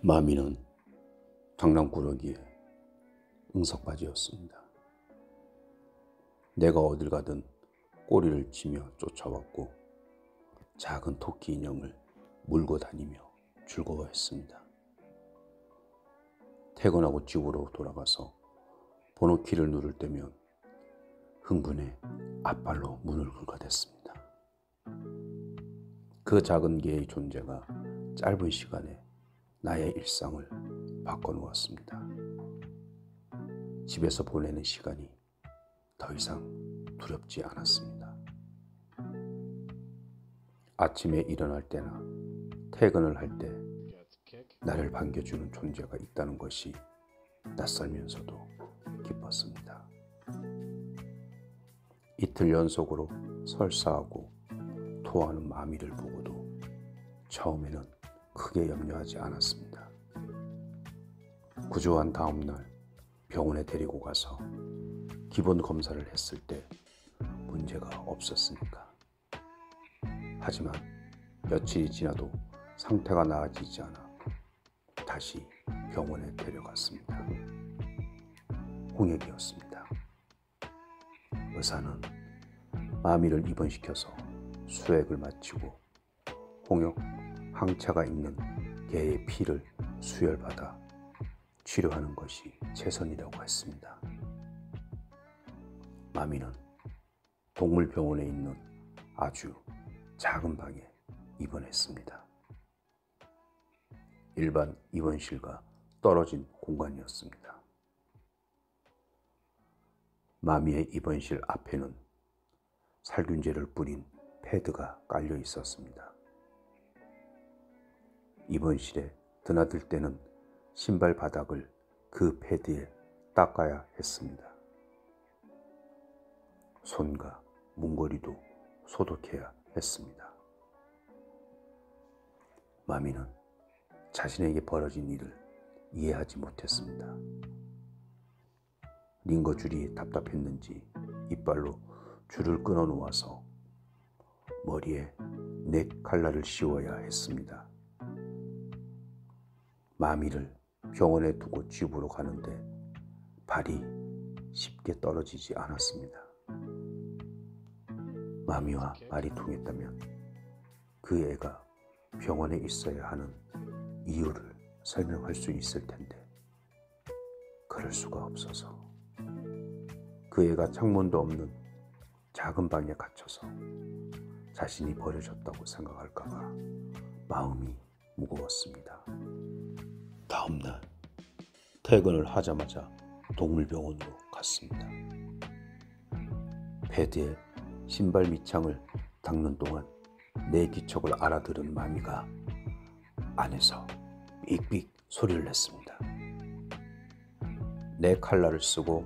마미는 장난꾸러기에 응석바지였습니다. 내가 어딜 가든 꼬리를 치며 쫓아왔고 작은 토끼 인형을 물고 다니며 즐거워했습니다. 퇴근하고 집으로 돌아가서 번호키를 누를 때면 흥분해 앞발로 문을 긁어댔습니다. 그 작은 개의 존재가 짧은 시간에 나의 일상을 바꿔놓았습니다. 집에서 보내는 시간이 더 이상 두렵지 않았습니다. 아침에 일어날 때나 퇴근을 할 때 나를 반겨주는 존재가 있다는 것이 낯설면서도 기뻤습니다. 이틀 연속으로 설사하고 토하는 마미를 보고도 처음에는 크게 염려하지 않았습니다. 구조한 다음 날 병원에 데리고 가서 기본 검사를 했을 때 문제가 없었으니까. 하지만 며칠이 지나도 상태가 나아지지 않아 다시 병원에 데려갔습니다. 홍역이었습니다. 의사는 마미를 입원시켜서 수액을 마치고 홍역 항체가 있는 개의 피를 수혈받아 치료하는 것이 최선이라고 했습니다. 마미는 동물병원에 있는 아주 작은 방에 입원했습니다. 일반 입원실과 떨어진 공간이었습니다. 마미의 입원실 앞에는 살균제를 뿌린 패드가 깔려 있었습니다. 입원실에 드나들 때는 신발 바닥을 그 패드에 닦아야 했습니다. 손과 문고리도 소독해야 했습니다. 마미는 자신에게 벌어진 일을 이해하지 못했습니다. 링거줄이 답답했는지 이빨로 줄을 끊어 놓아서 머리에 넥 칼날을 씌워야 했습니다. 마미를 병원에 두고 집으로 가는데 발이 쉽게 떨어지지 않았습니다. 마미와 말이 통했다면 그 애가 병원에 있어야 하는 이유를 설명할 수 있을 텐데 그럴 수가 없어서 그 애가 창문도 없는 작은 방에 갇혀서 자신이 버려졌다고 생각할까봐 마음이 무거웠습니다. 다음 날 퇴근을 하자마자 동물병원으로 갔습니다. 패드에 신발 밑창을 닦는 동안 내 기척을 알아들은 마미가 안에서 삑삑 소리를 냈습니다. 내 칼날을 쓰고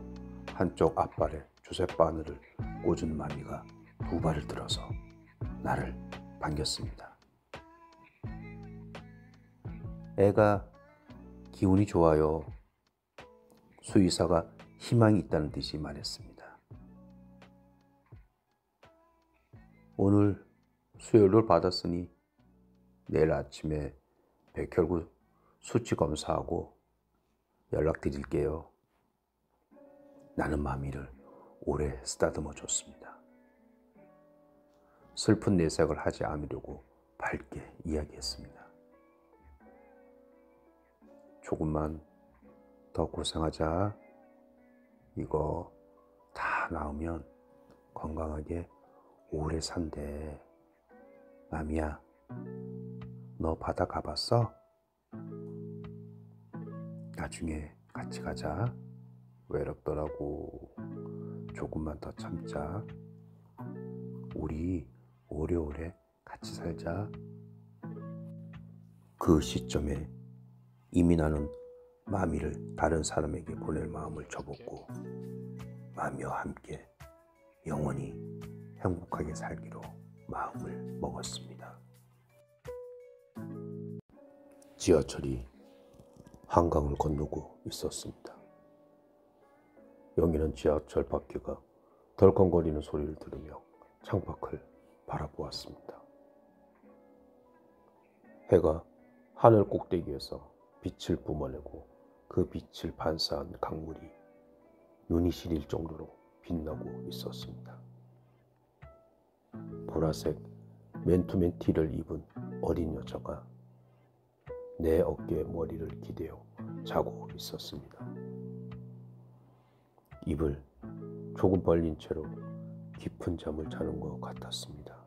한쪽 앞발에 조셉 바늘을 꽂은 마미가 두 발을 들어서 나를 반겼습니다. 애가 기운이 좋아요. 수의사가 희망이 있다는 듯이 말했습니다. 오늘 수혈을 받았으니 내일 아침에 백혈구 수치 검사하고 연락드릴게요. 나는 마미를 오래 쓰다듬어 줬습니다. 슬픈 내색을 하지 않으려고 밝게 이야기했습니다. 조금만 더 고생하자. 이거 다 나으면 건강하게 오래 산대. 마미야, 너 바다 가봤어? 나중에 같이 가자. 외롭더라고. 조금만 더 참자. 우리 오래오래 같이 살자. 그 시점에 이미 나는 마미를 다른 사람에게 보낼 마음을 접었고 마미와 함께 영원히 행복하게 살기로 마음을 먹었습니다. 지하철이 한강을 건너고 있었습니다. 영희는 지하철 바퀴가 덜컹거리는 소리를 들으며 창밖을 바라보았습니다. 해가 하늘 꼭대기에서 빛을 뿜어내고 그 빛을 반사한 강물이 눈이 시릴 정도로 빛나고 있었습니다. 보라색 맨투맨 티를 입은 어린 여자가 내 어깨에 머리를 기대어 자고 있었습니다. 입을 조금 벌린 채로 깊은 잠을 자는 것 같았습니다.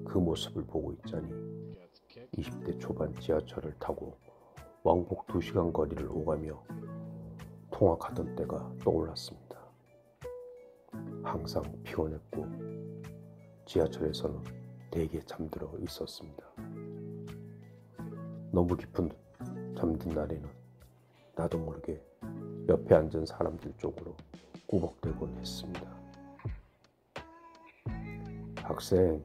그 모습을 보고 있자니 20대 초반 지하철을 타고 왕복 2시간 거리를 오가며 통학하던 때가 떠올랐습니다. 항상 피곤했고 지하철에서는 대개 잠들어 있었습니다. 너무 깊은 잠든 날에는 나도 모르게 옆에 앉은 사람들 쪽으로 꾸벅대곤 했습니다. 학생,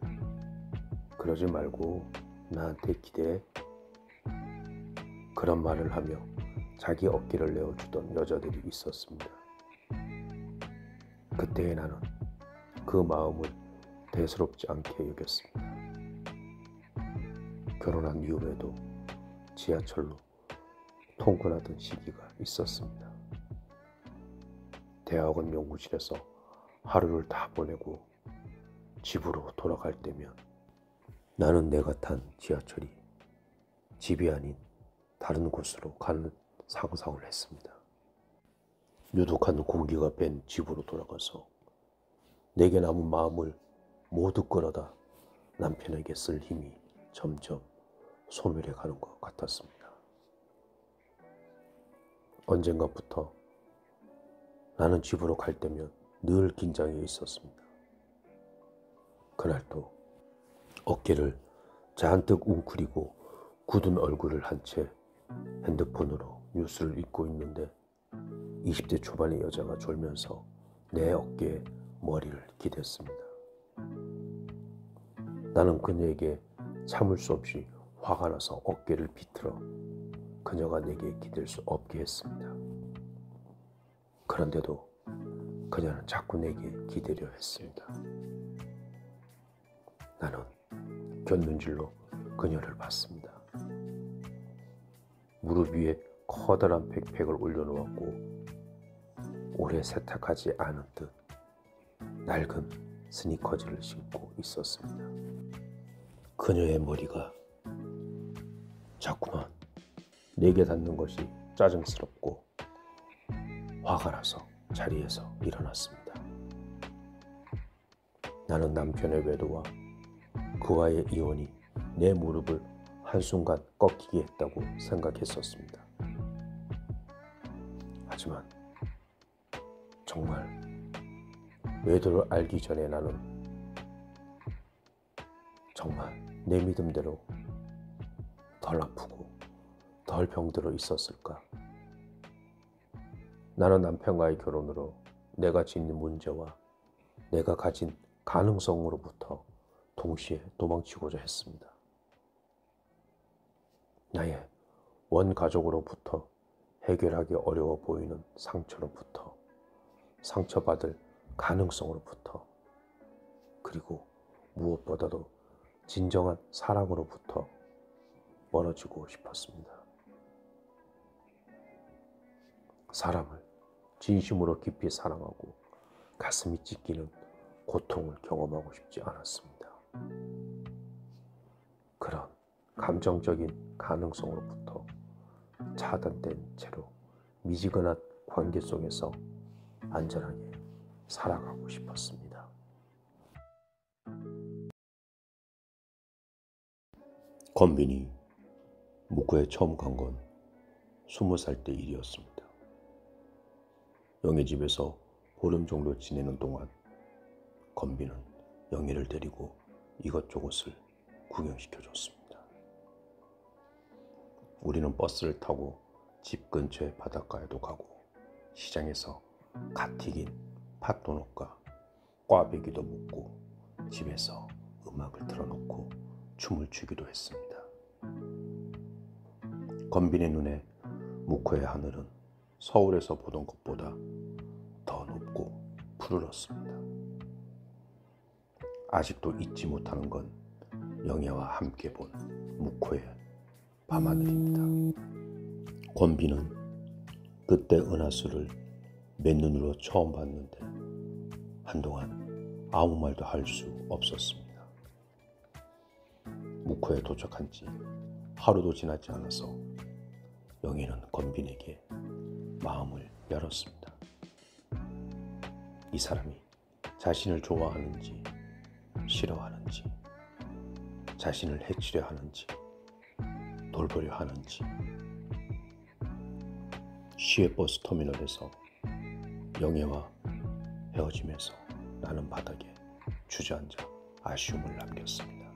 그러지 말고 나한테 기대해. 그런 말을 하며 자기 어깨를 내어주던 여자들이 있었습니다. 그때의 나는 그 마음을 대수롭지 않게 여겼습니다. 결혼한 이후에도 지하철로 통근하던 시기가 있었습니다. 대학원 연구실에서 하루를 다 보내고 집으로 돌아갈 때면 나는 내가 탄 지하철이 집이 아닌 다른 곳으로 가는 상상을 했습니다. 유독한 공기가 밴 집으로 돌아가서 내게 남은 마음을 모두 끌어다 남편에게 쓸 힘이 점점 소멸해 가는 것 같았습니다. 언젠가부터 나는 집으로 갈 때면 늘 긴장해 있었습니다. 그날도 어깨를 잔뜩 웅크리고 굳은 얼굴을 한 채 핸드폰으로 뉴스를 읽고 있는데 20대 초반의 여자가 졸면서 내 어깨에 머리를 기댔습니다. 나는 그녀에게 참을 수 없이 화가 나서 어깨를 비틀어 그녀가 내게 기댈 수 없게 했습니다. 그런데도 그녀는 자꾸 내게 기대려 했습니다. 나는 곁눈질로 그녀를 봤습니다. 무릎 위에 커다란 백팩을 올려놓았고 오래 세탁하지 않은 듯 낡은 스니커즈를 신고 있었습니다. 그녀의 머리가 자꾸만 내게 닿는 것이 짜증스럽고 화가 나서 자리에서 일어났습니다. 나는 남편의 외도와 그와의 이혼이 내 무릎을 한순간 꺾이게 했다고 생각했었습니다. 하지만 정말 외도를 알기 전에 나는 정말 내 믿음대로 덜 아프고 덜 병들어 있었을까? 나는 남편과의 결혼으로 내가 짓는 문제와 내가 가진 가능성으로부터 동시에 도망치고자 했습니다. 나의 원가족으로부터 해결하기 어려워 보이는 상처로부터, 상처받을 가능성으로부터, 그리고 무엇보다도 진정한 사랑으로부터 멀어지고 싶었습니다. 사람을 진심으로 깊이 사랑하고 가슴이 찢기는 고통을 경험하고 싶지 않았습니다. 그런 감정적인 가능성으로부터 차단된 채로 미지근한 관계 속에서 안전하게 살아가고 싶었습니다. 건빈이 묵구에 처음 간 건 20살 때 일이었습니다. 영애 집에서 보름 정도 지내는 동안 건빈은 영애를 데리고 이것저것을 구경시켜줬습니다. 우리는 버스를 타고 집 근처의 바닷가에도 가고 시장에서 갓 튀긴 팥도넛과 꽈배기도 먹고 집에서 음악을 틀어놓고 춤을 추기도 했습니다. 건빈의 눈에 묵호의 하늘은 서울에서 보던 것보다 더 높고 푸르렀습니다. 아직도 잊지 못하는 건 영애와 함께 본 묵호의 밤하늘입니다. 권비는 그때 은하수를 맨눈으로 처음 봤는데 한동안 아무 말도 할 수 없었습니다. 묵호에 도착한 지 하루도 지나지 않아서 영희는 권빈에게 마음을 열었습니다. 이 사람이 자신을 좋아하는지 싫어하는지, 자신을 해치려 하는지 돌보려 하는지. 시외버스 터미널에서 영애와 헤어지면서 나는 바닥에 주저앉아 아쉬움을 남겼습니다.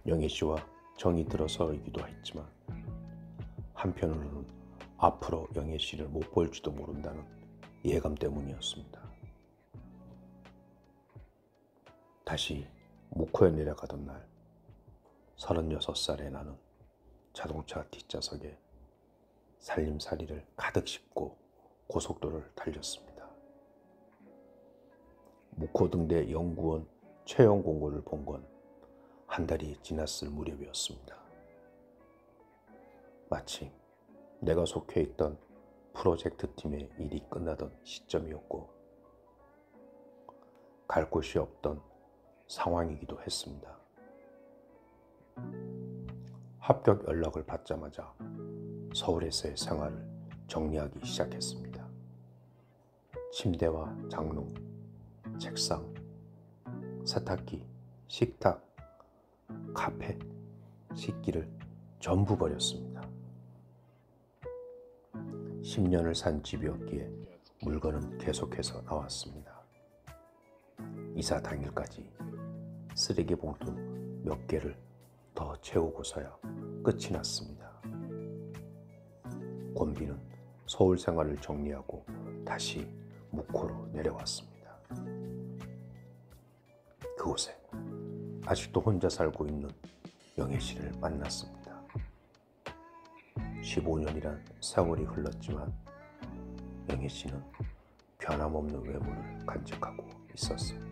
영애 씨와 정이 들어서이기도 했지만 한편으로는 앞으로 영애 씨를 못 볼지도 모른다는 예감 때문이었습니다. 다시 묵호에 내려가던 날 36살의 나는 자동차 뒷좌석에 살림살이를 가득 싣고 고속도로를 달렸습니다. 묵호등대 연구원 채용 공고를 본 건 한 달이 지났을 무렵이었습니다. 마침 내가 속해 있던 프로젝트 팀의 일이 끝나던 시점이었고 갈 곳이 없던 상황이기도 했습니다. 합격 연락을 받자마자 서울에서의 생활을 정리하기 시작했습니다. 침대와 장롱, 책상, 세탁기, 식탁, 카페, 식기를 전부 버렸습니다. 10년을 산 집이었기에 물건은 계속해서 나왔습니다. 이사 당일까지 쓰레기 봉투 몇 개를 더 채우고서야 끝이 났습니다. 권비는 서울 생활을 정리하고 다시 묵호로 내려왔습니다. 그곳에 아직도 혼자 살고 있는 영애 씨를 만났습니다. 15년이란 세월이 흘렀지만 영애 씨는 변함없는 외모를 간직하고 있었습니다.